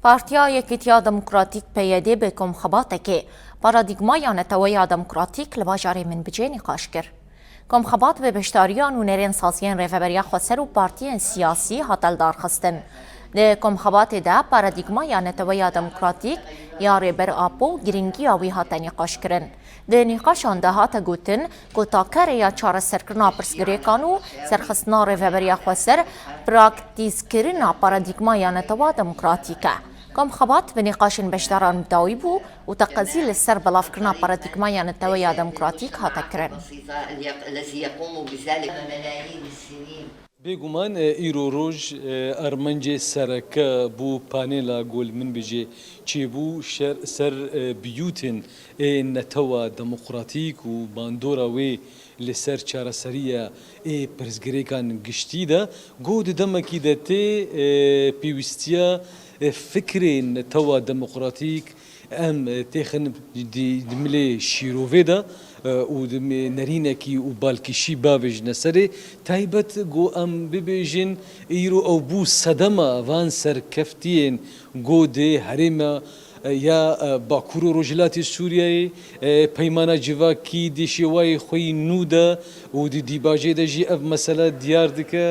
پارتیا یەکێتیا دموکراتیک پەیەدێ بە کۆمخەباتێکێ پارادیگمایانەتەوەیە دموکراتیک لە باژارێ من بجێ نقاش کرد. کۆمخەبات بە بەشداریان و نەرێن سازیان ڕێڤەبەریا خۆسەر و پارتیên سیاسی هاتەلدارخستن. Li komxebatê de paradigmaya neteweya demokratîk ya rêber apo û giringiya wî hate nîqaşkirin. Di nîqaşan de hate gotin ku takerê ya çareserkirina pirsgirêkan û serxistina rêveberiya xweser praktîskirina paradigmaya netewa demokratîk e. Komxebat bi nîqaşên beşdaran dawî bû û teqezî li ser belavkirina paradigmaya neteweya demokratîk hate kirin. بێگومان ئیرۆ ڕۆژ ئەرمەنجێ سەرەکە بۆ پانێلا گۆل من بژێ چێبوو سەر بیوتن نەتەوە دەموقراتیک و باندۆرە وێ لەسەر چارەسەریە پرسگرێکان گشتیدا گۆ دەمەکی دەتێ پێویستیە فکرێن نەتەوە دەموقراتیک ئەم تێخن دملێ شیرۆڤێدا و نەرینێکی و بالکیشی باوێژنە سەرێ تایبەت گۆ ئەم ببێژین ئیرۆ ئەو بوو سەدەمە وان سەرکەفتیên گۆ دێ هەرێمە یا باکوور و ڕۆژهەلاتی سووریایê peymana civakî dêşêwayê xwe yî nû de û di dîbajê de jî ev mesele diyar dike.